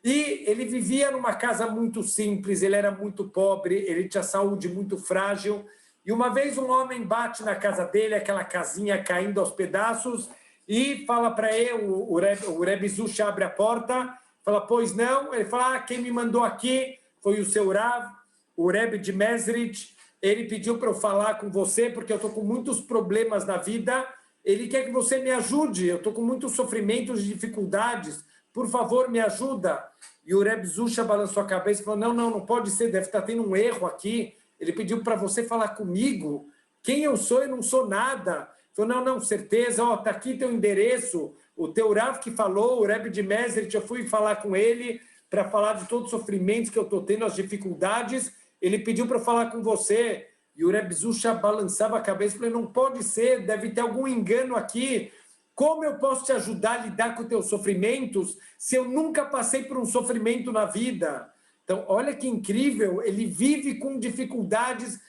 E ele vivia numa casa muito simples, ele era muito pobre, ele tinha saúde muito frágil. E uma vez um homem bate na casa dele, aquela casinha caindo aos pedaços, e fala para ele, o Rebbe Zusha abre a porta, fala, pois não? Ele fala, quem me mandou aqui foi o seu Rav, o Rebbe de Mezrich, ele pediu para eu falar com você, porque eu estou com muitos problemas na vida, ele quer que você me ajude, eu estou com muitos sofrimentos e dificuldades, por favor, me ajuda. E o Rebbe Zusha balançou a cabeça e falou, não pode ser, deve estar tendo um erro aqui. Ele pediu para você falar comigo. Quem eu sou? Eu não sou nada. Ele falou, não, certeza, está aqui teu endereço. O teu Rav que falou, o Rebbe de Mezrich, eu fui falar com ele para falar de todos os sofrimentos que eu estou tendo, as dificuldades. Ele pediu para falar com você. E o Rebbe Zusha balançava a cabeça e falou, não pode ser, deve ter algum engano aqui. Como eu posso te ajudar a lidar com os teus sofrimentos se eu nunca passei por um sofrimento na vida? Então, olha que incrível, ele vive com dificuldades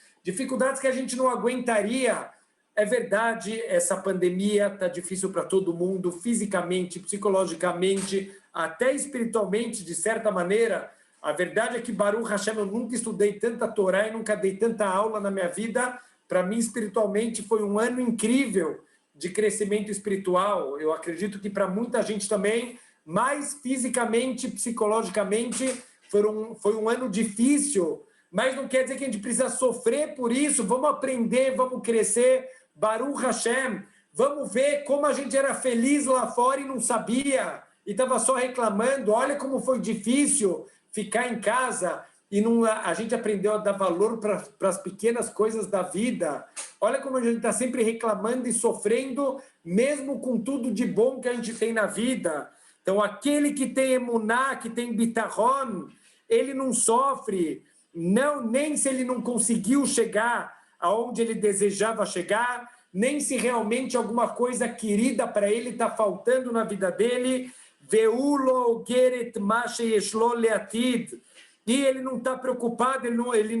que a gente não aguentaria. É verdade, essa pandemia está difícil para todo mundo, fisicamente, psicologicamente, até espiritualmente, de certa maneira. A verdade é que, Baruch Hashem, eu nunca estudei tanta Torá e nunca dei tanta aula na minha vida. Para mim, espiritualmente, foi um ano incrível de crescimento espiritual. Eu acredito que para muita gente também, mas fisicamente, psicologicamente, foi um ano difícil, mas não quer dizer que a gente precisa sofrer por isso. Vamos aprender, vamos crescer, Baruch Hashem, vamos ver como a gente era feliz lá fora e não sabia, e estava só reclamando. Olha como foi difícil ficar em casa, e não, a gente aprendeu a dar valor para as pequenas coisas da vida. Olha como a gente está sempre reclamando e sofrendo, mesmo com tudo de bom que a gente tem na vida. Então, aquele que tem emuná, que tem bitachon, ele não sofre, não, nem se ele não conseguiu chegar aonde ele desejava chegar, nem se realmente alguma coisa querida para ele está faltando na vida dele. Veulo geret mashe yeshlo leatid. E ele não está preocupado, ele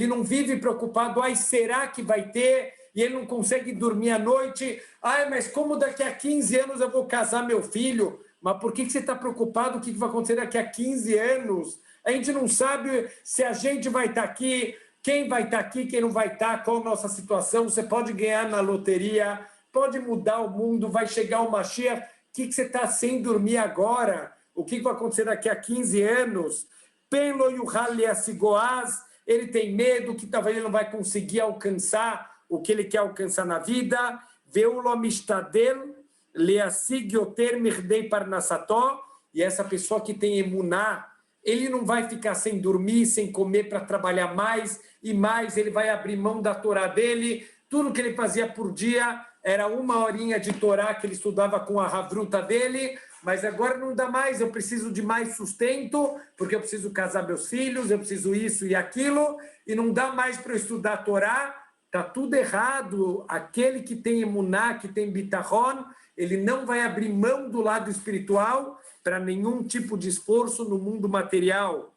não vive preocupado. Ai, será que vai ter? E ele não consegue dormir à noite. Ai, mas como daqui a 15 anos eu vou casar meu filho? Mas por que você está preocupado? O que vai acontecer daqui a 15 anos? A gente não sabe se a gente vai estar aqui, quem vai estar aqui, quem não vai estar, qual a nossa situação. Você pode ganhar na loteria, pode mudar o mundo, vai chegar o Mashiach. O que você está sem dormir agora? O que vai acontecer daqui a 15 anos? Pelo Yuhal Yasigoaz, ele tem medo que talvez ele não vai conseguir alcançar o que ele quer alcançar na vida. Ve'ulo mishtadel leasig yoter mirdei parnassató. E essa pessoa que tem emuná, ele não vai ficar sem dormir, sem comer para trabalhar mais e mais, ele vai abrir mão da Torá dele. Tudo que ele fazia por dia era 1 horinha de Torá que ele estudava com a Havruta dele, mas agora não dá mais, eu preciso de mais sustento, porque eu preciso casar meus filhos, eu preciso isso e aquilo, e não dá mais para eu estudar a Torá, está tudo errado. Aquele que tem emuná, que tem bitachon, ele não vai abrir mão do lado espiritual para nenhum tipo de esforço no mundo material.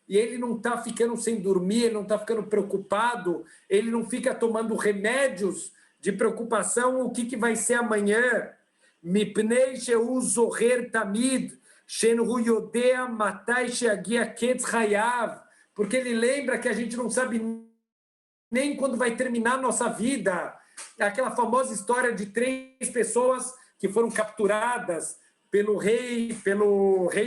E ele não está ficando sem dormir, ele não está ficando preocupado, ele não fica tomando remédios de preocupação, o que vai ser amanhã. Mipnei sheu zoher tamid, shenhu yodea matai sheagia ketz hayav, porque ele lembra que a gente não sabe nem quando vai terminar a nossa vida. Aquela famosa história de 3 pessoas que foram capturadas pelo rei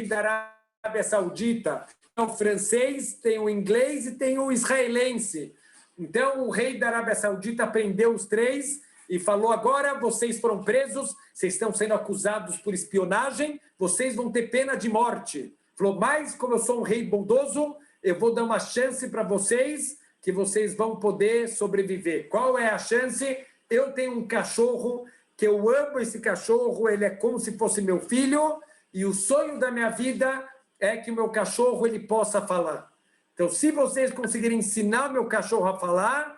da Arábia Saudita. O francês, tem o inglês e tem o israelense. Então, o rei da Arábia Saudita prendeu os 3 e falou: agora vocês foram presos, vocês estão sendo acusados por espionagem, vocês vão ter pena de morte. Falou: mas, como eu sou um rei bondoso, eu vou dar uma chance para vocês, que vocês vão poder sobreviver. Qual é a chance? Eu tenho um cachorro, que eu amo esse cachorro, ele é como se fosse meu filho, e o sonho da minha vida é que o meu cachorro ele possa falar. Então, se vocês conseguirem ensinar meu cachorro a falar,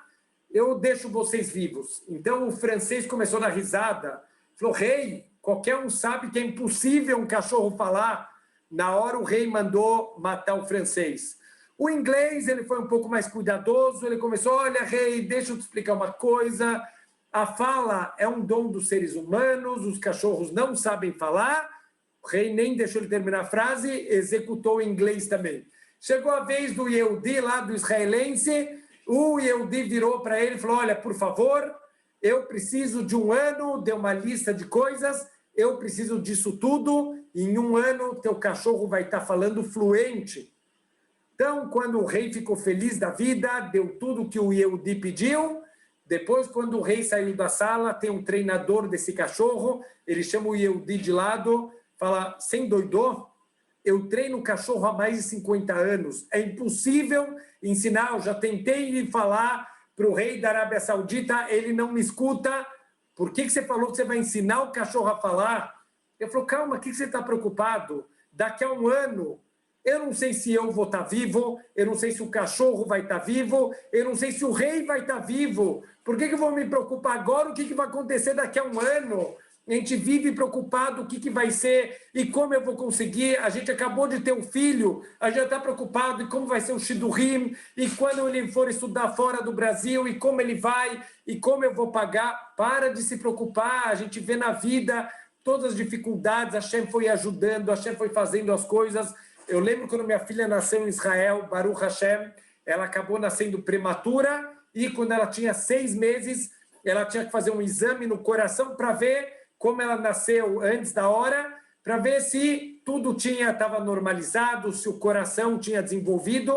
eu deixo vocês vivos. Então, o francês começou a dar risada. Falou: rei, qualquer um sabe que é impossível um cachorro falar. Na hora, o rei mandou matar o francês. O inglês, ele foi um pouco mais cuidadoso. Ele começou: olha, rei, deixa eu te explicar uma coisa. A fala é um dom dos seres humanos. Os cachorros não sabem falar. O rei nem deixou ele terminar a frase, executou o inglês também. Chegou a vez do Yehudi, lá do israelense, o Yehudi virou para ele e falou: olha, por favor, eu preciso de 1 ano, deu uma lista de coisas, eu preciso disso tudo, em 1 ano teu cachorro vai estar falando fluente. Então, quando o rei ficou feliz da vida, deu tudo que o Yehudi pediu. Depois, quando o rei saiu da sala, tem um treinador desse cachorro, ele chama o Yehudi de lado, fala: sem doidô, eu treino cachorro há mais de 50 anos. É impossível ensinar, eu já tentei falar para o rei da Arábia Saudita, ele não me escuta. Por que você falou que você vai ensinar o cachorro a falar? Eu falo: calma, o que você está preocupado? Daqui a 1 ano, eu não sei se eu vou estar vivo, eu não sei se o cachorro vai estar vivo, eu não sei se o rei vai estar vivo. Por que eu vou me preocupar agora? O que vai acontecer daqui a 1 ano? A gente vive preocupado o que vai ser e como eu vou conseguir. A gente acabou de ter um filho, a gente já está preocupado em como vai ser o Shidurim, e quando ele for estudar fora do Brasil, e como ele vai, e como eu vou pagar. Para de se preocupar, a gente vê na vida todas as dificuldades, a Hashem foi ajudando, a Hashem foi fazendo as coisas. Eu lembro quando minha filha nasceu em Israel, Baruch Hashem, ela acabou nascendo prematura, e quando ela tinha 6 meses, ela tinha que fazer um exame no coração para ver como ela nasceu antes da hora, para ver se tudo estava normalizado, se o coração tinha desenvolvido.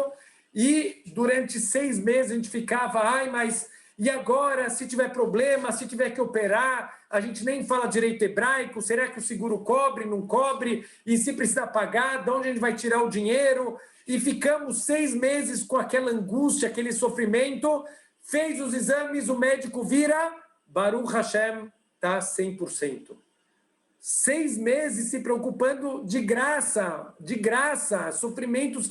E durante 6 meses a gente ficava: ai, mas e agora, se tiver problema, se tiver que operar, a gente nem fala direito hebraico, será que o seguro cobre, não cobre? E se precisar pagar, de onde a gente vai tirar o dinheiro? E ficamos 6 meses com aquela angústia, aquele sofrimento. Fez os exames, o médico vira, Baruch Hashem, está 100%. 6 meses se preocupando de graça, sofrimentos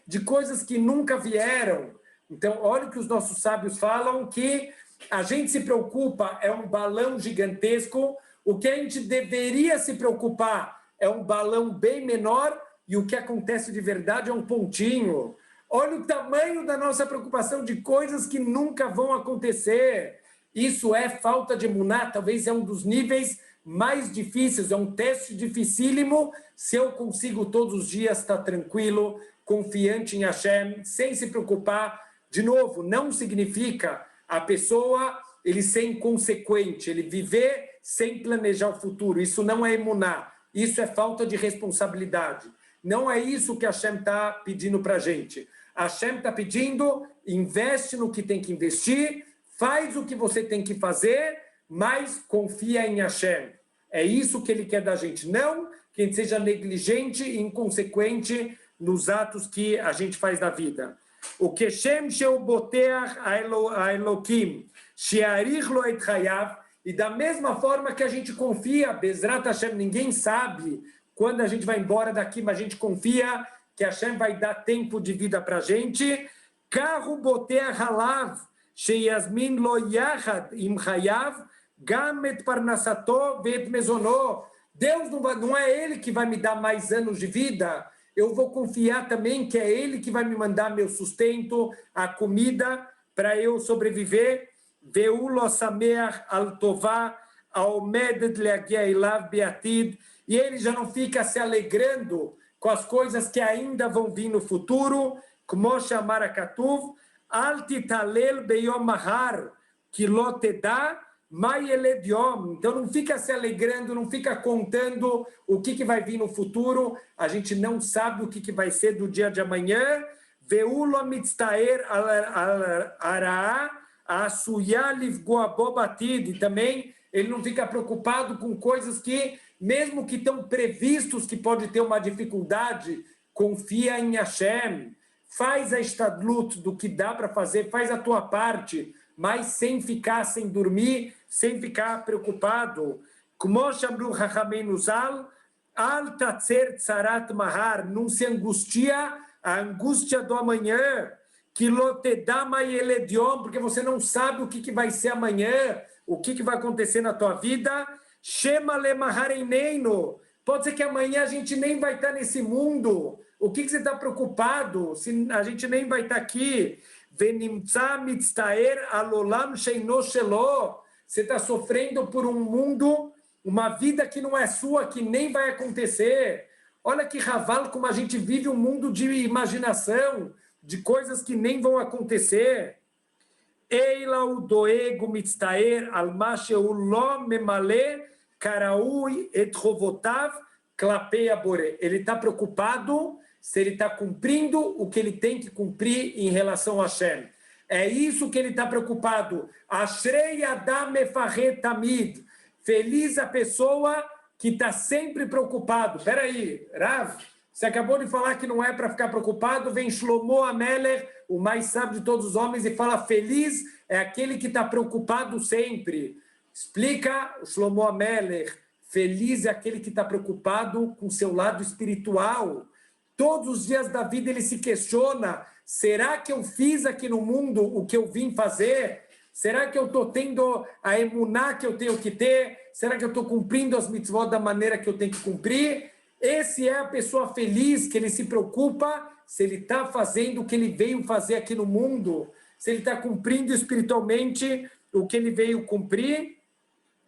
de coisas que nunca vieram. Então, olha o que os nossos sábios falam, que a gente se preocupa, é um balão gigantesco, o que a gente deveria se preocupar é um balão bem menor, e o que acontece de verdade é um pontinho. Olha o tamanho da nossa preocupação de coisas que nunca vão acontecer. Isso é falta de emuná, talvez é um dos níveis mais difíceis, é um teste dificílimo. Se eu consigo todos os dias estar tranquilo, confiante em Hashem, sem se preocupar, de novo, não significa a pessoa ele ser inconsequente, ele viver sem planejar o futuro. Isso não é emuná. isso é falta de responsabilidade. Não é isso que Hashem está pedindo para a gente. Hashem está pedindo, investe no que tem que investir, faz o que você tem que fazer, mas confia em Hashem. É isso que ele quer da gente. Não que a gente seja negligente e inconsequente nos atos que a gente faz da vida. O que Shem sheu boteach a Elokim, shearich lo et chayav, e da mesma forma que a gente confia, Bezrat Hashem, ninguém sabe quando a gente vai embora daqui, mas a gente confia que Hashem vai dar tempo de vida para a gente. Kahu boteach halav, sheyasmin lo yachad im chayav, gam et parnasato vet mezono. Deus não é Ele que vai me dar mais anos de vida, eu vou confiar também que é Ele que vai me mandar meu sustento, a comida, para eu sobreviver. Veu lo sameach al tová, aomedet leagia elav beatid. E ele já não fica se alegrando com as coisas que ainda vão vir no futuro. Como chamar a Katuv, al titalel beyom mahar, que lo te dá, mai elediom. Então não fica se alegrando, não fica contando o que vai vir no futuro. A gente não sabe o que vai ser do dia de amanhã. Veulo mitztaer araá, asuyá livgoa bobatid. E também ele não fica preocupado com coisas que, mesmo que estão previstos que pode ter uma dificuldade, confia em Hashem. Faz a estadlut do que dá para fazer, faz a tua parte, mas sem ficar sem dormir, sem ficar preocupado. Como chamou Chachamim Zal, al tatzer tzarat mahar, não se angustia a angústia do amanhã, que lotedama e eledion, porque você não sabe o que vai ser amanhã, o que vai acontecer na tua vida. Shema le mahareneino, pode ser que amanhã a gente nem vai estar nesse mundo. O que você está preocupado se a gente nem vai estar aqui? Venimtza mitztaer alolam sheino shelo. Você está sofrendo por um mundo, uma vida que não é sua, que nem vai acontecer. Olha que raval como a gente vive um mundo de imaginação, de coisas que nem vão acontecer. Eila o doego mitztaer alma sheu lo memale karaui et chovotav klapei abore. Ele está preocupado se ele está cumprindo o que ele tem que cumprir em relação a Hashem. É isso que ele está preocupado. Ashrei Adam mefaret tamid. Feliz a pessoa que está sempre preocupado. Espera aí, Rav, você acabou de falar que não é para ficar preocupado. Vem Shlomo Amelech, o mais sábio de todos os homens, e fala: feliz é aquele que está preocupado sempre. Explica o Shlomo Amelech: feliz é aquele que está preocupado com seu lado espiritual. Todos os dias da vida ele se questiona: será que eu fiz aqui no mundo o que eu vim fazer? Será que eu estou tendo a emuná que eu tenho que ter? Será que eu estou cumprindo as mitzvot da maneira que eu tenho que cumprir? Esse é a pessoa feliz, que ele se preocupa se ele está fazendo o que ele veio fazer aqui no mundo, se ele está cumprindo espiritualmente o que ele veio cumprir.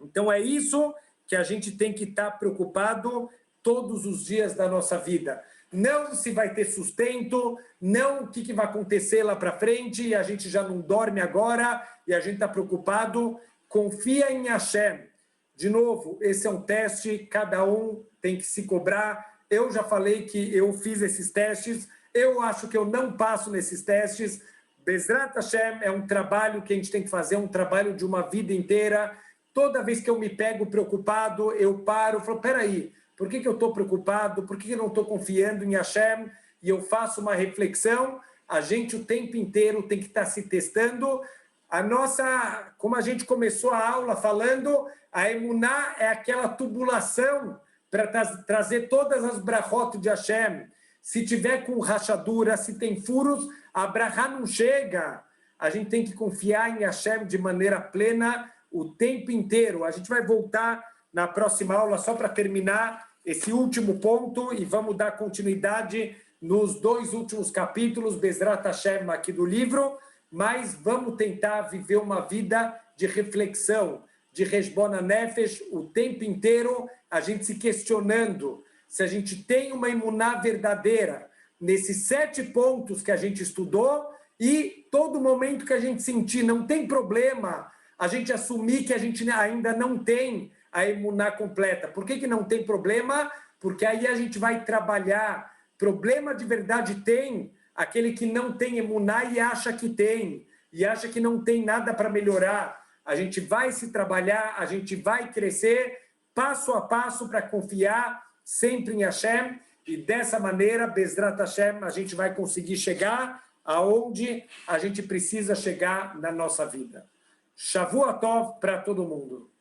Então é isso que a gente tem que estar preocupado todos os dias da nossa vida. Não se vai ter sustento, não o que vai acontecer lá para frente, e a gente já não dorme agora, e a gente está preocupado. Confia em Hashem. De novo, esse é um teste, cada um tem que se cobrar. Eu já falei que eu fiz esses testes, eu acho que eu não passo nesses testes. Bezrat Hashem é um trabalho que a gente tem que fazer, um trabalho de uma vida inteira. Toda vez que eu me pego preocupado, eu paro, falo: peraí, por que eu estou preocupado? Por que eu não estou confiando em Hashem? E eu faço uma reflexão. A gente o tempo inteiro tem que estar se testando. A nossa, como a gente começou a aula falando, a emuná é aquela tubulação para trazer todas as brachot de Hashem. Se tiver com rachadura, se tem furos, a brachá não chega. A gente tem que confiar em Hashem de maneira plena o tempo inteiro. A gente vai voltar na próxima aula só para terminar esse último ponto e vamos dar continuidade nos 2 últimos capítulos, Bezrat Hashem, aqui do livro, mas vamos tentar viver uma vida de reflexão, de Heshbon Nefesh, o tempo inteiro, a gente se questionando se a gente tem uma emuná verdadeira nesses 7 pontos que a gente estudou, e todo momento que a gente sentir não tem problema, a gente assumir que a gente ainda não tem, a emuná completa. Por que não tem problema? Porque aí a gente vai trabalhar. Problema de verdade tem aquele que não tem emuná e acha que tem, e acha que não tem nada para melhorar. A gente vai se trabalhar, a gente vai crescer passo a passo para confiar sempre em Hashem, e dessa maneira, Bezrat Hashem, a gente vai conseguir chegar aonde a gente precisa chegar na nossa vida. Shavua Tov para todo mundo.